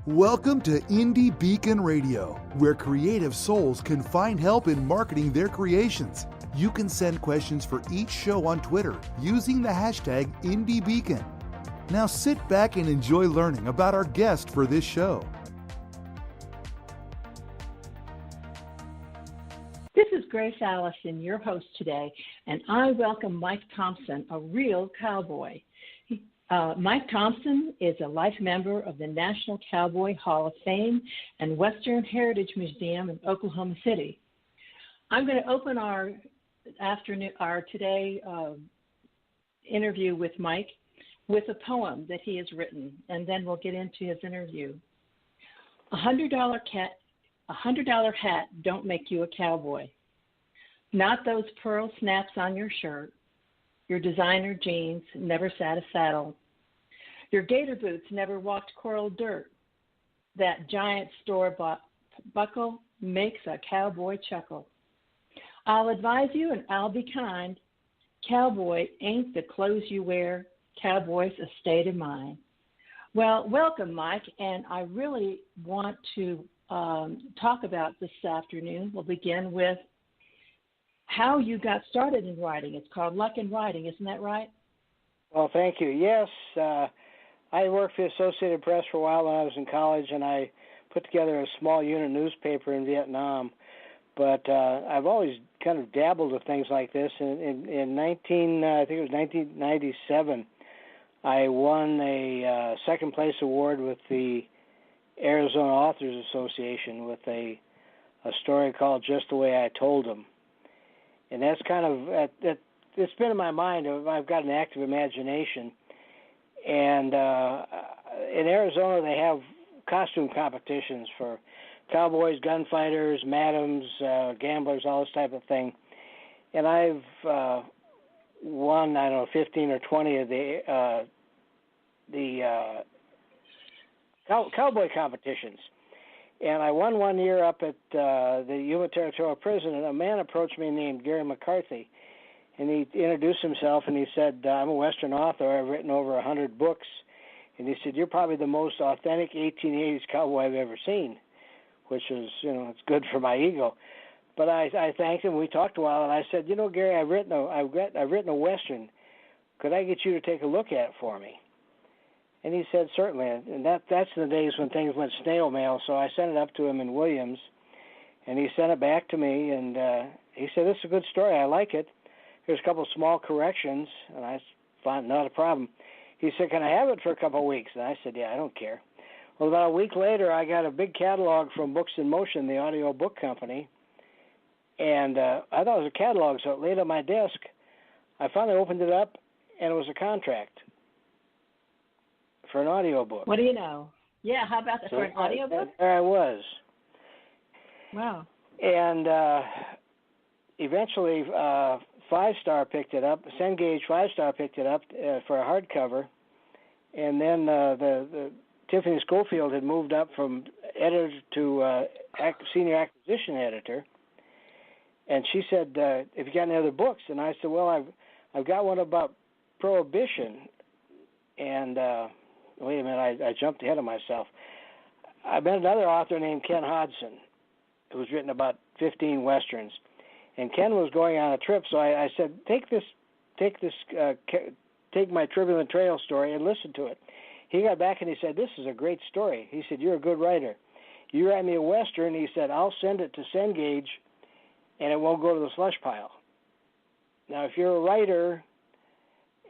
Welcome to Indie Beacon Radio, where creative souls can find help in marketing their creations. You can send questions for each show on Twitter using the hashtag IndieBeacon. Now sit back and enjoy learning about our guest for this show. This is Grace-allison, your host today, and I welcome Mike Thompson, a real cowboy. Mike Thompson is a life member of the National Cowboy Hall of Fame and Western Heritage Museum in Oklahoma City. I'm going to open our today interview with Mike with a poem that he has written, and then we'll get into his interview. $100 hat don't make you a cowboy. Not those pearl snaps on your shirt. Your designer jeans never sat a saddle. Your gator boots never walked coral dirt. That giant store-bought buckle makes a cowboy chuckle. I'll advise you and I'll be kind. Cowboy ain't the clothes you wear. Cowboy's a state of mind. Well, welcome, Mike, and I really want to talk about this afternoon. We'll begin with how you got started in writing. It's called Luck in Writing, isn't that right? Well, thank you. Yes, I worked for the Associated Press for a while when I was in college, and I put together a small unit newspaper in Vietnam. But I've always kind of dabbled with things like this. In 1997, I won a second place award with the Arizona Authors Association with a story called Just the Way I Told Them. And that's kind of, it's been in my mind. I've got an active imagination. And in Arizona, they have costume competitions for cowboys, gunfighters, madams, gamblers, all this type of thing. And I've won, 15 or 20 of the cowboy competitions. And I won one year up at the Yuma Territorial Prison, and a man approached me named Gary McCarthy. And he introduced himself, and he said, I'm a Western author. I've written over 100 books. And he said, you're probably the most authentic 1880s cowboy I've ever seen, which is, it's good for my ego. But I thanked him. We talked a while, and I said, Gary, I've written a Western. Could I get you to take a look at it for me? And he said, certainly. And that's the days when things went snail mail. So I sent it up to him in Williams, and he sent it back to me. And he said, this is a good story. I like it. There's a couple of small corrections, and I found not a problem. He said, can I have it for a couple of weeks? And I said, yeah, I don't care. Well, about a week later, I got a big catalog from Books in Motion, the audio book company, and I thought it was a catalog, so it laid on my desk. I finally opened it up, and it was a contract for an audio book. What do you know? Yeah, how about that, for an audio book? There I was. Wow. And eventually, Five Star picked it up. Cengage 5-Star picked it up for a hardcover, and then the Tiffany Schofield had moved up from editor to senior acquisition editor, and she said, "Have you got any other books?" And I said, "Well, I've got one about Prohibition." And wait a minute, I jumped ahead of myself. I met another author named Ken Hodson, who's written about 15 westerns. And Ken was going on a trip, so I said, take my Turbulent Trail story and listen to it. He got back and he said, this is a great story. He said, you're a good writer. You write me a Western, he said, I'll send it to Cengage, and it won't go to the slush pile. Now, if you're a writer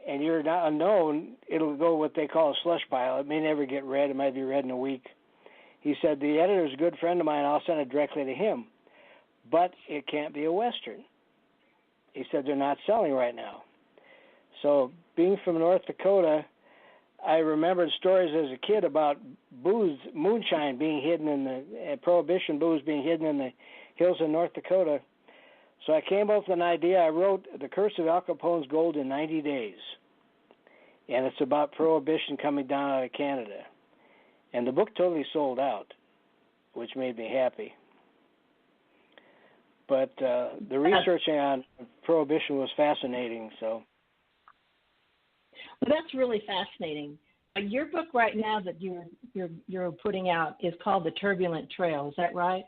and you're not unknown, it'll go what they call a slush pile. It may never get read. It might be read in a week. He said, the editor's a good friend of mine. I'll send it directly to him. But it can't be a Western. He said they're not selling right now. So being from North Dakota, I remembered stories as a kid about moonshine being hidden Prohibition booze being hidden in the hills of North Dakota. So I came up with an idea. I wrote The Curse of Al Capone's Gold in 90 Days. And it's about Prohibition coming down out of Canada. And the book totally sold out, which made me happy. But the researching on Prohibition was fascinating. So, well, that's really fascinating. Your book right now that you're putting out is called The Turbulent Trail. Is that right?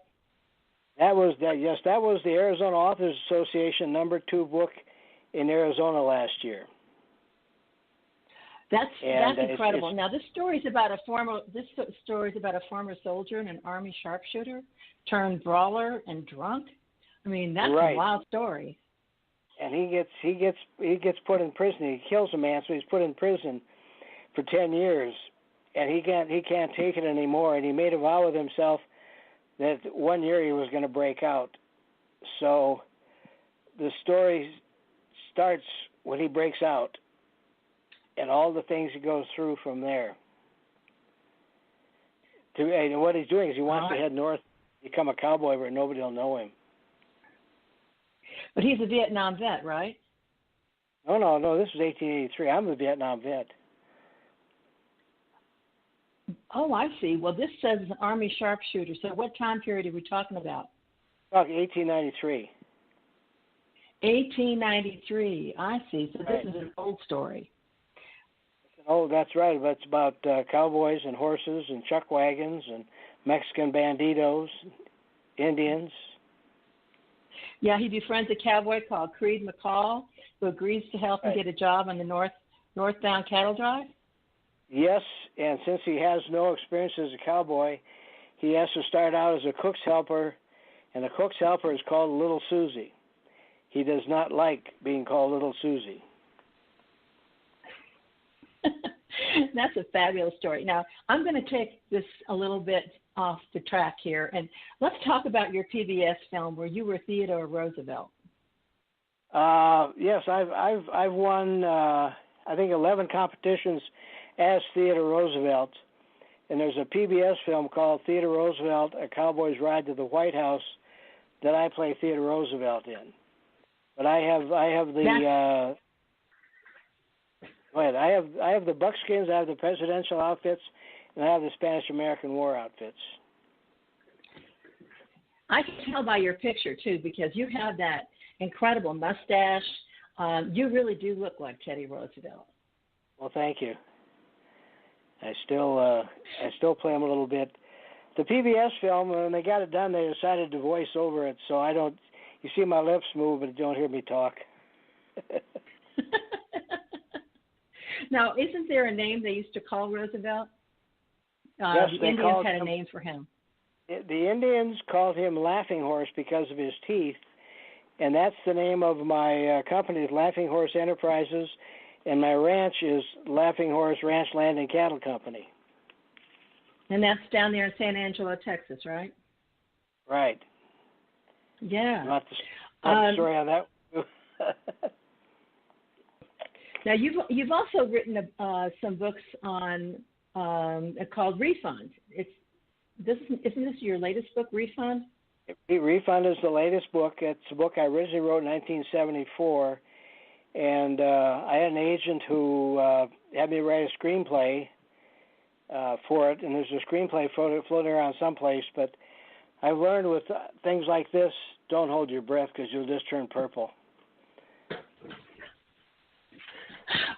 That was the Arizona Authors Association #2 book in Arizona last year. That's incredible. Now this story is about a former soldier and an Army sharpshooter turned brawler and drunk. I mean, that's a wild story. And he gets put in prison. He kills a man, so he's put in prison for 10 years, and he can't take it anymore. And he made a vow with himself that 1 year he was going to break out. So the story starts when he breaks out, and all the things he goes through from there. And what he's doing is he wants to head north, become a cowboy where nobody will know him. But he's a Vietnam vet, right? No, this was 1883. I'm a Vietnam vet. Oh, I see. Well, this says an Army sharpshooter. So what time period are we talking about? 1893. 1893. I see. So this is an old story. Oh, that's right. It's about cowboys and horses and chuck wagons and Mexican banditos, Indians. Yeah, he befriends a cowboy called Creed McCall, who agrees to help him get a job on the northbound cattle drive. Yes, and since he has no experience as a cowboy, he has to start out as a cook's helper, and the cook's helper is called Little Susie. He does not like being called Little Susie. That's a fabulous story. Now, I'm going to take this a little bit off the track here, and let's talk about your PBS film where you were Theodore Roosevelt. Yes, I've won I think 11 competitions as Theodore Roosevelt, and there's a PBS film called Theodore Roosevelt: A Cowboy's Ride to the White House that I play Theodore Roosevelt in. But I have the I have the buckskins, I have the presidential outfits, and I have the Spanish-American War outfits. I can tell by your picture, too, because you have that incredible mustache. You really do look like Teddy Roosevelt. Well, thank you. I still play him a little bit. The PBS film, when they got it done, they decided to voice over it, so I don't. You see my lips move, but you don't hear me talk. Now, isn't there a name they used to call Roosevelt? Yes, the Indians had a name for him. The Indians called him Laughing Horse because of his teeth, and that's the name of my company, Laughing Horse Enterprises, and my ranch is Laughing Horse Ranch Land and Cattle Company. And that's down there in San Angelo, Texas, right? Right. Yeah. Not the story on that. Now you've also written some books on called Refund. Isn't this your latest book, Refund? Refund is the latest book. It's a book I originally wrote in 1974, and I had an agent who had me write a screenplay for it, and there's a screenplay floating around someplace, but I've learned with things like this, don't hold your breath because you'll just turn purple.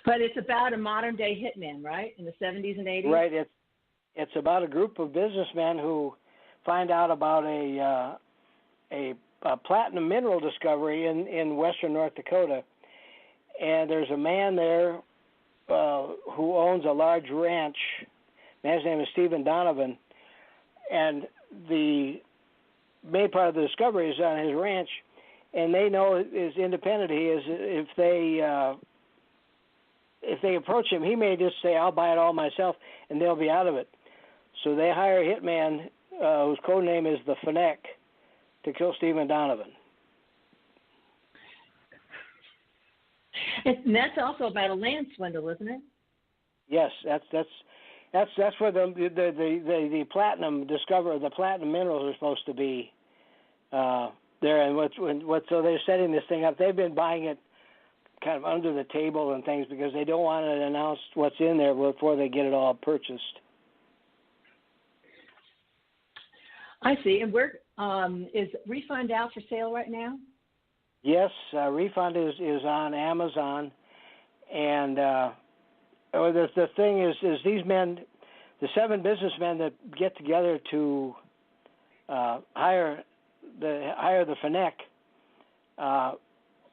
But it's about a modern-day hitman, right, in the 70s and 80s? Right. It's about a group of businessmen who find out about a platinum mineral discovery in western North Dakota, and there's a man there who owns a large ranch. Man's name is Stephen Donovan, and the main part of the discovery is on his ranch, and they know as independent he is. If they approach him, he may just say, "I'll buy it all myself," and they'll be out of it. So they hire a hitman whose code name is the Fennec to kill Stephen Donovan. And that's also about a land swindle, isn't it? Yes, that's where the platinum the platinum minerals are supposed to be there, and so they're setting this thing up. They've been buying it kind of under the table and things because they don't want to announce what's in there before they get it all purchased. I see. And where is Refund out for sale right now? Yes, Refund is on Amazon, and the thing is these men, the 7 businessmen that get together to hire the Fennec,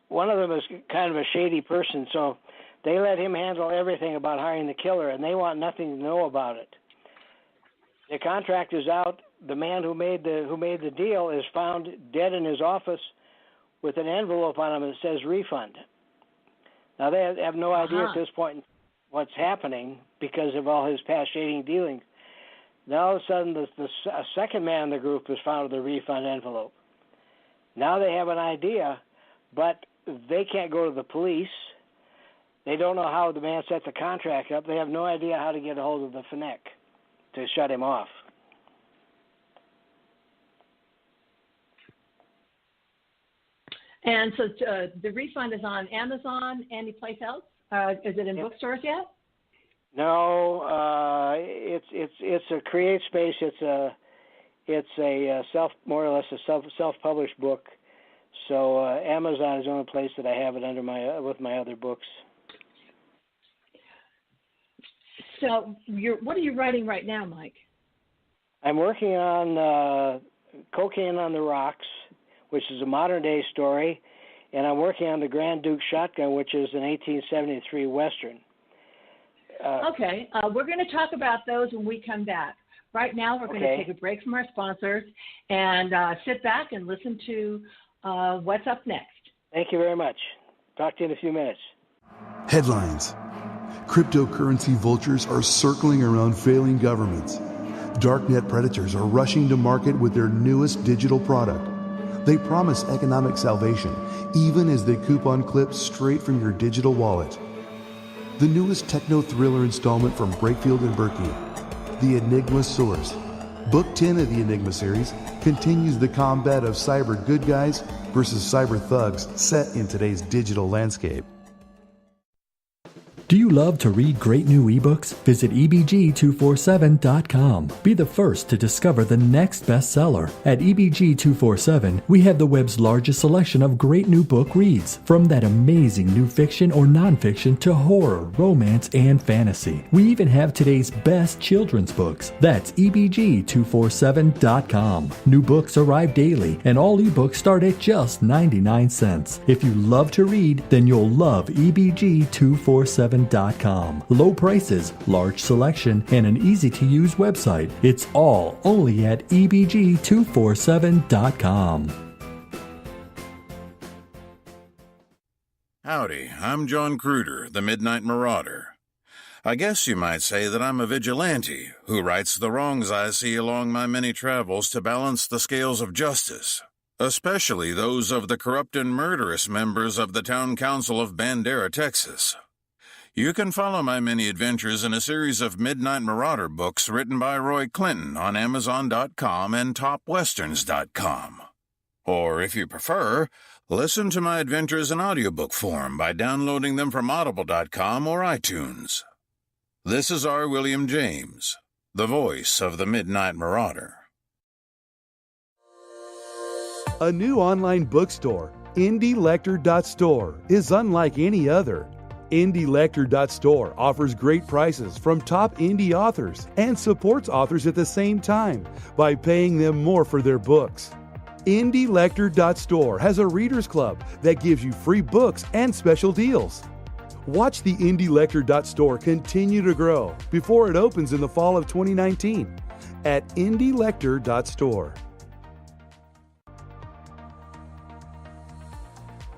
one of them is kind of a shady person, so they let him handle everything about hiring the killer, and they want nothing to know about it. The contract is out. The man who made the deal is found dead in his office with an envelope on him that says refund. Now they have no idea at this point what's happening because of all his past shady dealings. Now all of a sudden, a second man in the group has found the refund envelope. Now they have an idea, but they can't go to the police. They don't know how the man set the contract up. They have no idea how to get a hold of the Fennec to shut him off. And so the refund is on Amazon, any place else? Is it in bookstores yet? No, it's a create space. It's a more or less a self-published book. So Amazon is the only place that I have it under with my other books. So what are you writing right now, Mike? I'm working on Cocaine on the Rocks, which is a modern-day story, and I'm working on the Grand Duke Shotgun, which is an 1873 Western. Okay, we're going to talk about those when we come back. Right now, we're going to take a break from our sponsors and sit back and listen to what's up next. Thank you very much. Talk to you in a few minutes. Headlines. Cryptocurrency vultures are circling around failing governments. Darknet predators are rushing to market with their newest digital product. They promise economic salvation, even as they coupon clips straight from your digital wallet. The newest techno-thriller installment from Brakefield and Berkey, The Enigma Source. Book 10 of the Enigma series continues the combat of cyber good guys versus cyber thugs set in today's digital landscape. Do you love to read great new ebooks? Visit ebg247.com. Be the first to discover the next bestseller. At ebg247, we have the web's largest selection of great new book reads, from that amazing new fiction or nonfiction to horror, romance, and fantasy. We even have today's best children's books. That's ebg247.com. New books arrive daily, and all ebooks start at just 99 cents. If you love to read, then you'll love ebg247.com. Low prices, large selection, and an easy-to-use website. It's all only at ebg247.com. Howdy, I'm John Cruder, the Midnight Marauder. I guess you might say that I'm a vigilante who rights the wrongs I see along my many travels to balance the scales of justice, especially those of the corrupt and murderous members of the Town Council of Bandera, Texas. You can follow my many adventures in a series of Midnight Marauder books written by Roy Clinton on Amazon.com and TopWesterns.com. Or, if you prefer, listen to my adventures in audiobook form by downloading them from Audible.com or iTunes. This is R. William James, the voice of the Midnight Marauder. A new online bookstore, IndieLector.store, is unlike any other. IndieLector.store offers great prices from top indie authors and supports authors at the same time by paying them more for their books. IndieLector.store has a readers club that gives you free books and special deals. Watch the IndieLector.store continue to grow before it opens in the fall of 2019 at IndieLector.store.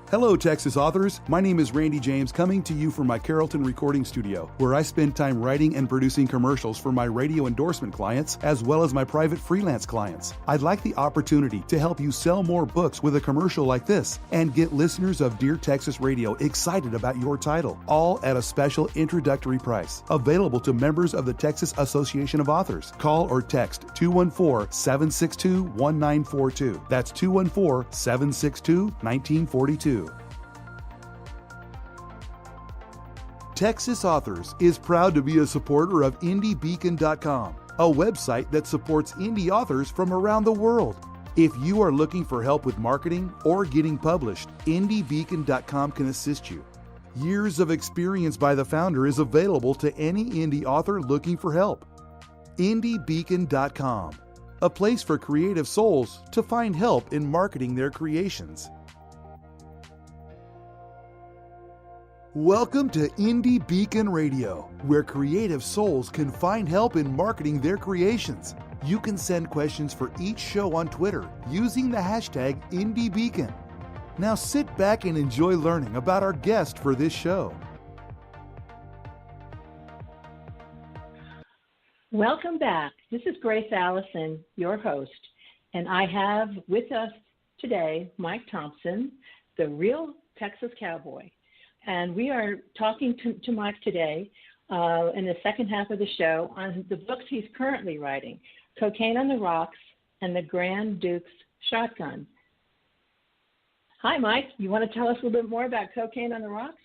Hello, Texas authors. My name is Randy James, coming to you from my Carrollton recording studio, where I spend time writing and producing commercials for my radio endorsement clients, as well as my private freelance clients. I'd like the opportunity to help you sell more books with a commercial like this and get listeners of Dear Texas Radio excited about your title, all at a special introductory price, available to members of the Texas Association of Authors. Call or text 214-762-1942. That's 214-762-1942. Texas Authors is proud to be a supporter of IndieBeacon.com, a website that supports indie authors from around the world. If you are looking for help with marketing or getting published, IndieBeacon.com can assist you. Years of experience by the founder is available to any indie author looking for help. IndieBeacon.com, a place for creative souls to find help in marketing their creations. Welcome to Indie Beacon Radio, where creative souls can find help in marketing their creations. You can send questions for each show on Twitter using the hashtag IndieBeacon. Now sit back and enjoy learning about our guest for this show. Welcome back. This is Grace-Allison, your host, and I have with us today Mike Thompson, the real Texas cowboy. And we are talking to Mike today in the second half of the show on the books he's currently writing, Cocaine on the Rocks and the Grand Duke's Shotgun. Hi, Mike. You want to tell us a little bit more about Cocaine on the Rocks?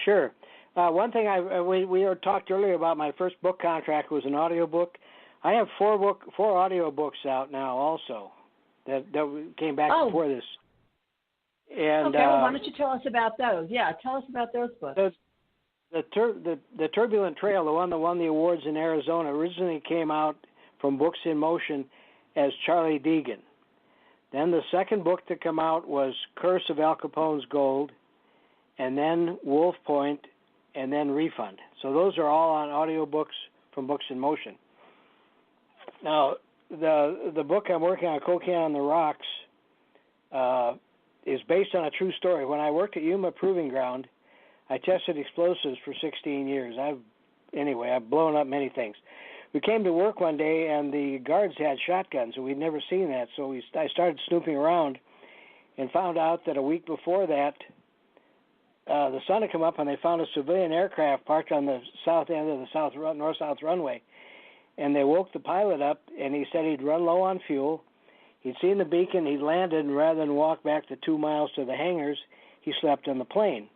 Sure. One thing we talked earlier about my first book contract was an audio book. I have four audio books out now also that came back before this. And, okay, well, why don't you tell us about those? Yeah, tell us about those books. The Turbulent Trail, the one that won the awards in Arizona, originally came out from Books in Motion as Charlie Deegan. Then the second book to come out was Curse of Al Capone's Gold, and then Wolf Point, and then Refund. So those are all on audiobooks from Books in Motion. Now, the book I'm working on, Cocaine on the Rocks, is based on a true story. When I worked at Yuma Proving Ground, I tested explosives for 16 years. I've blown up many things. We came to work one day, and the guards had shotguns, and we'd never seen that. So I started snooping around and found out that a week before that, the sun had come up, and they found a civilian aircraft parked on the south end of the north-south runway. And they woke the pilot up, and he said he'd run low on fuel. He'd seen the beacon, he landed, and rather than walk back the 2 miles to the hangars, he slept on the plane.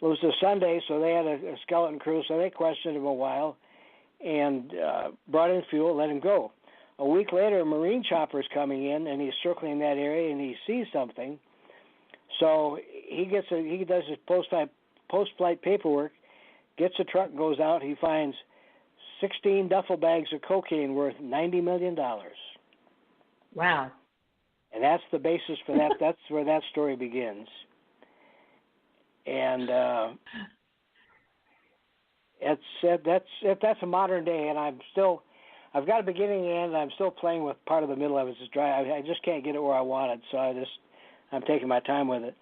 It was a Sunday, so they had a skeleton crew, so they questioned him a while and brought in fuel, let him go. A week later, a Marine chopper's coming in, and he's circling that area, and he sees something. So he does his post-flight paperwork, gets a truck, goes out, he finds 16 duffel bags of cocaine worth $90 million. Wow. And that's the basis for that. That's where that story begins. And that's a modern day, and I've got a beginning and end, and I'm still playing with part of the middle of it. It's dry. I just can't get it where I want it, so I'm taking my time with it.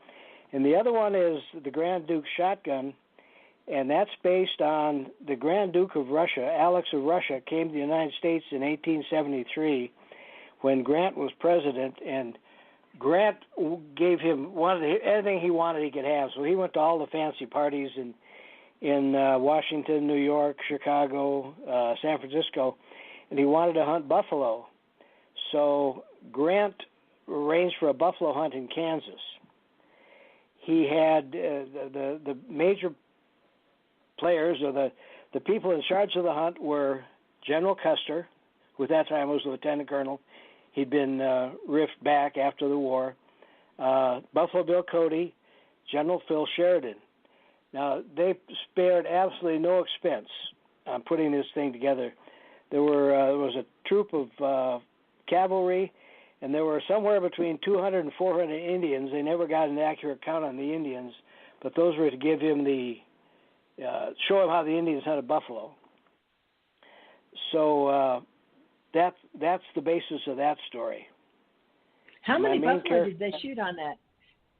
And the other one is the Grand Duke's Shotgun, and that's based on the Grand Duke of Russia, Alex of Russia, came to the United States in 1873 when Grant was president, and Grant gave him anything he wanted he could have. So he went to all the fancy parties in Washington, New York, Chicago, San Francisco, and he wanted to hunt buffalo. So Grant arranged for a buffalo hunt in Kansas. He had the major players, or the people in charge of the hunt, were General Custer, who at that time was lieutenant colonel. He'd been riffed back after the war. Buffalo Bill Cody, General Phil Sheridan. Now, they spared absolutely no expense on putting this thing together. There was a troop of cavalry, and there were somewhere between 200 and 400 Indians. They never got an accurate count on the Indians, but those were to give him show him how the Indians hunted buffalo. So that's the basis of that story. How many buffalo did they shoot on that?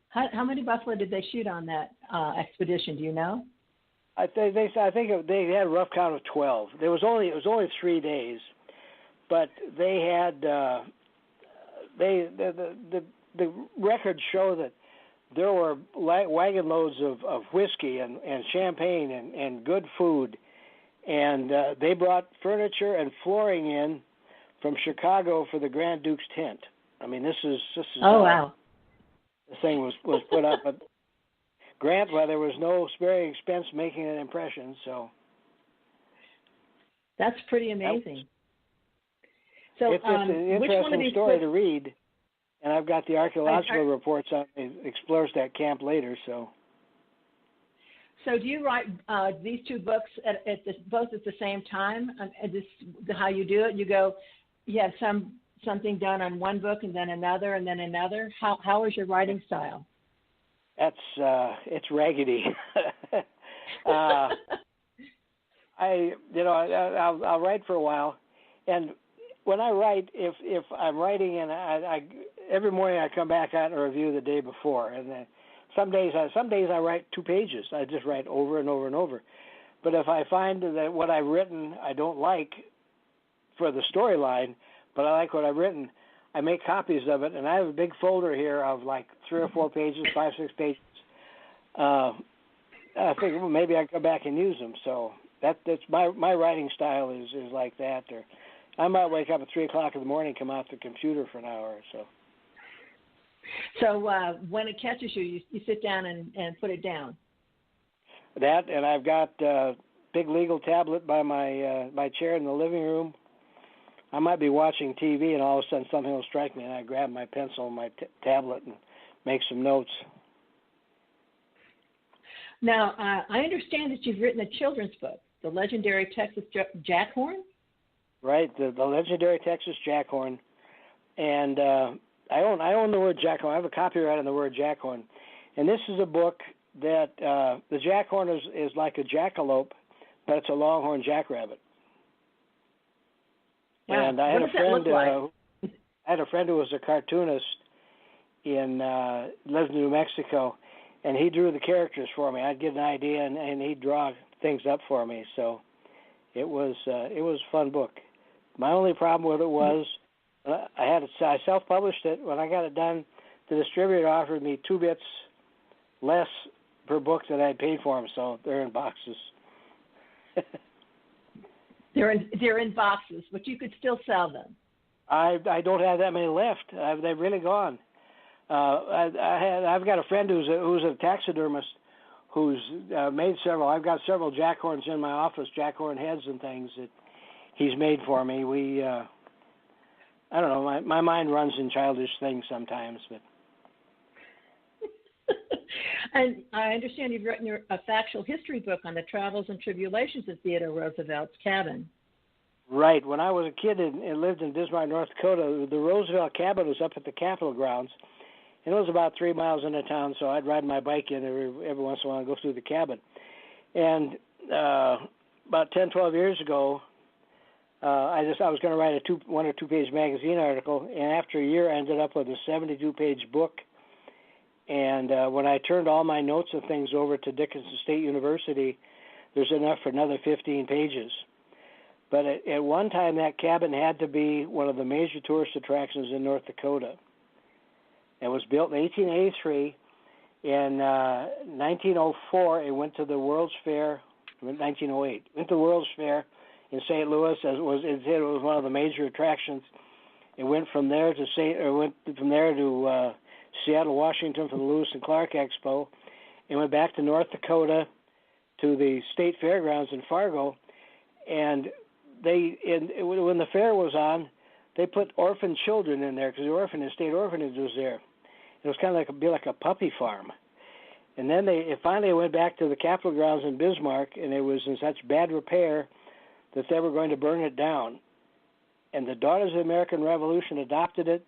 How many buffalo did they shoot on that expedition? Do you know? I think they had a rough count of 12. It was only 3 days, but they had the records show that there were wagon loads of whiskey and champagne and good food, and they brought furniture and flooring in from Chicago for the Grand Duke's tent. I mean, this is wow. The thing was put up, but Grant, there was no sparing expense making an impression, so that's pretty amazing. So it's an interesting story to read, and I've got the archaeological reports on. It explores that camp later, so. So do you write these two books both at the same time? This how you do it? You go, you have something done on one book and then another and then another. How is your writing style? That's it's raggedy. I'll write for a while, and when I write, if I'm writing and I every morning I come back out and review the day before, and then some days I write 2 pages. I just write over and over and over. But if I find that what I've written I don't like for the storyline, but I like what I've written, I make copies of it, and I have a big folder here of like 3 or 4 pages, 5, 6 pages. I think maybe I can go back and use them. So that's my writing style is like that. Or I might wake up at 3 o'clock in the morning, come out to the computer for an hour or so. So when it catches you, you sit down and put it down. That, and I've got a big legal tablet by my chair in the living room. I might be watching TV, and all of a sudden something will strike me, and I grab my pencil and my tablet and make some notes. Now, I understand that you've written a children's book, The Legendary Texas Jackhorn? Right, the Legendary Texas Jackhorn. And I own the word jackhorn. I have a copyright on the word jackhorn. And this is a book that the jackhorn is like a jackalope, but it's a longhorn jackrabbit. Wow. And I had a friend who was a cartoonist lives in New Mexico, and he drew the characters for me. I'd get an idea, and he'd draw things up for me. So it was a fun book. My only problem with it was I self-published it. When I got it done, the distributor offered me 2 bits less per book that I paid for them, so they're in boxes. They're in boxes, but you could still sell them. I don't have that many left. They've really gone. I've got a friend who's a taxidermist who's made several. I've got several jackhorns in my office, jackhorn heads and things that he's made for me. I don't know. My mind runs in childish things sometimes, but. And I understand you've written a factual history book on the travels and tribulations of Theodore Roosevelt's cabin. Right. When I was a kid and lived in Bismarck, North Dakota, the Roosevelt cabin was up at the Capitol grounds, and it was about 3 miles into town. So I'd ride my bike in every once in a while and go through the cabin. And about 10, 12 years ago, I was going to write a 1 or 2 page magazine article, and after a year, I ended up with a 72-page book. And when I turned all my notes and things over to Dickinson State University, there's enough for another 15 pages. But at one time, that cabin had to be one of the major tourist attractions in North Dakota. It was built in 1883. In 1904, it went to the World's Fair. 1908, went to the World's Fair in St. Louis. It was one of the major attractions. It went from there to Seattle, Washington for the Lewis and Clark Expo. It went back to North Dakota to the State Fairgrounds in Fargo, and when the fair was on, they put orphan children in there because the state orphanage was there. It was kind of like a puppy farm. And then it finally went back to the Capitol grounds in Bismarck, and it was in such bad repair that they were going to burn it down. And the Daughters of the American Revolution adopted it,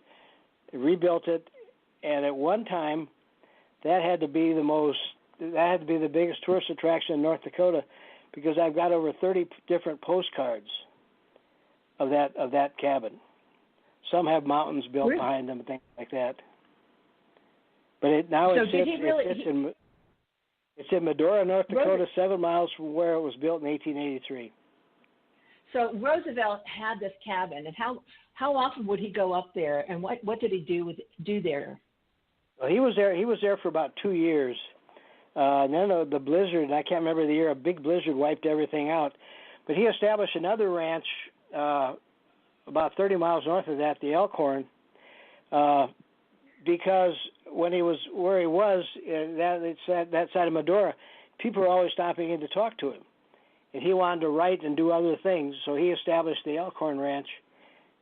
rebuilt it, and at one time, that had to be the biggest tourist attraction in North Dakota, because I've got over 30 different postcards of that cabin. Some have mountains built behind them and things like that. But it's in Medora, North Dakota, 7 miles from where it was built in 1883. So Roosevelt had this cabin, and how often would he go up there, and what did he do there? Well, he was there for about 2 years. And then the blizzard, I can't remember the year, a big blizzard wiped everything out. But he established another ranch about 30 miles north of that, the Elkhorn, because when he was where he was, that side of Medora, people were always stopping in to talk to him. And he wanted to write and do other things, so he established the Elkhorn Ranch,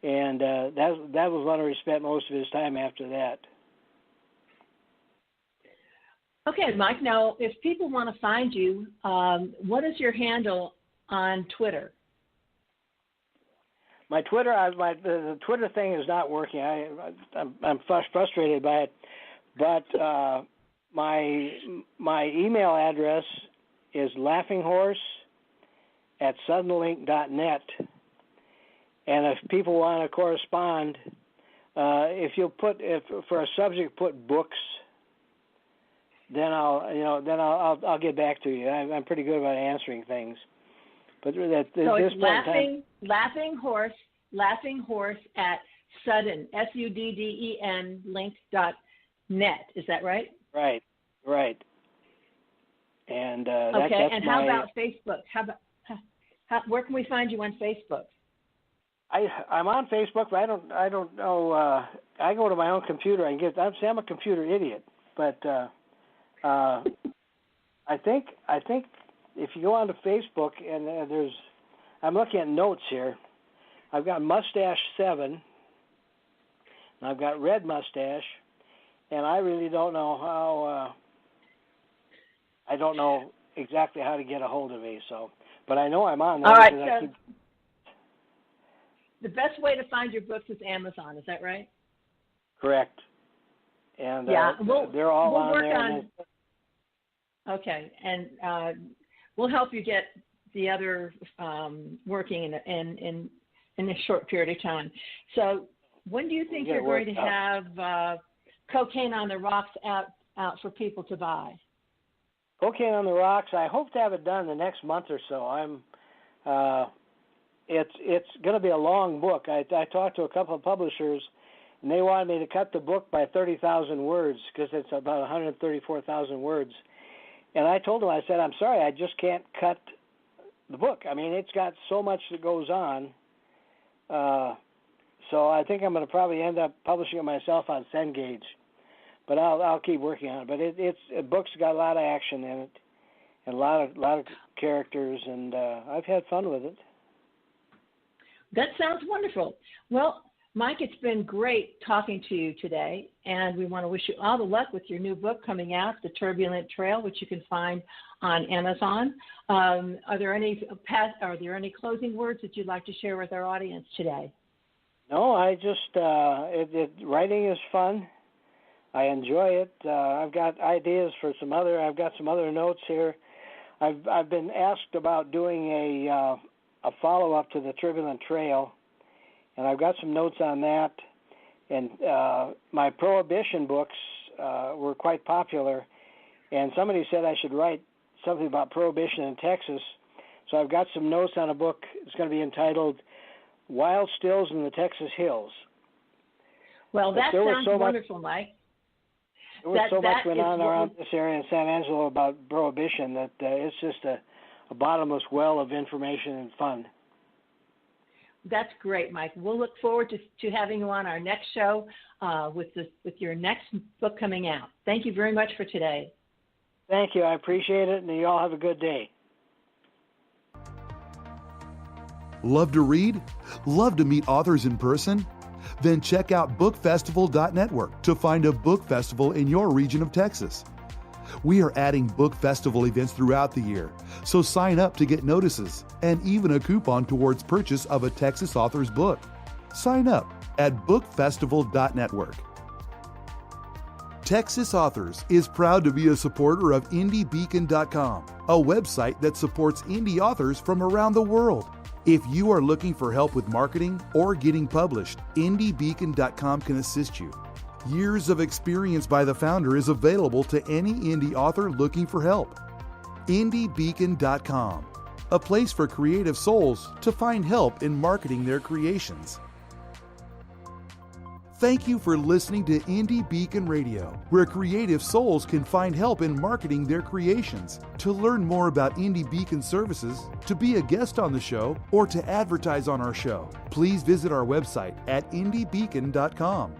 and that was one where he spent most of his time after that. Okay, Mike, now if people want to find you, what is your handle on Twitter? My Twitter, the Twitter thing is not working. I'm frustrated by it, but my email address is laughinghorse@suddenlink.net, and if people want to correspond, if you'll for a subject put books, then I'll get back to you. I'm pretty good about answering things. But so it's laughing horse at Sudden SUDDEN link.net. Is that right? Right. And okay. that's and how about Facebook? Where can we find you on Facebook? I'm on Facebook, but I don't know. I go to my own computer and I'm a computer idiot, but I think if you go onto Facebook and I'm looking at notes here. I've got Mustache 7, and I've got Red Mustache, and I really don't know how. I don't know exactly how to get a hold of me. But I know I'm on there. All right. So the best way to find your books is Amazon. Is that right? Correct. And they're all on there. Okay, and we'll help you get the other working in a short period of time. So when do you think you're going to have Cocaine on the Rocks out for people to buy? Cocaine on the Rocks, I hope to have it done the next month or so. It's going to be a long book. I talked to a couple of publishers, and they wanted me to cut the book by 30,000 words because it's about 134,000 words. And I told them, I said, I'm sorry, I just can't cut the book. I mean, it's got so much that goes on. So I think I'm going to probably end up publishing it myself on Cengage. But I'll keep working on it. But the book's got a lot of action in it and a lot of characters, and I've had fun with it. That sounds wonderful. Well, Mike, it's been great talking to you today, and we want to wish you all the luck with your new book coming out, The Turbulent Trail, which you can find on Amazon. Are there any closing words that you'd like to share with our audience today? No, I just writing is fun. I enjoy it. I've got ideas for I've got some other notes here. I've been asked about doing a follow-up to The Turbulent Trail, and I've got some notes on that. And my Prohibition books were quite popular, and somebody said I should write something about Prohibition in Texas. So I've got some notes on a book. It's going to be entitled Wild Stills in the Texas Hills. Well, that sounds wonderful, Mike. There was so much went on around this area in San Angelo about Prohibition that it's just a bottomless well of information and fun. That's great, Mike. We'll look forward to having you on our next show with your next book coming out. Thank you very much for today. Thank you. I appreciate it, and you all have a good day. Love to read? Love to meet authors in person? Then check out bookfestival.network to find a book festival in your region of Texas. We are adding book festival events throughout the year, so sign up to get notices and even a coupon towards purchase of a Texas author's book. Sign up at bookfestival.network. Texas Authors is proud to be a supporter of indiebeacon.com, a website that supports indie authors from around the world. If you are looking for help with marketing or getting published, indiebeacon.com can assist you. Years of experience by the founder is available to any indie author looking for help. indiebeacon.com, a place for creative souls to find help in marketing their creations. Thank you for listening to Indie Beacon Radio, where creative souls can find help in marketing their creations. To learn more about Indie Beacon services, to be a guest on the show, or to advertise on our show, please visit our website at indiebeacon.com.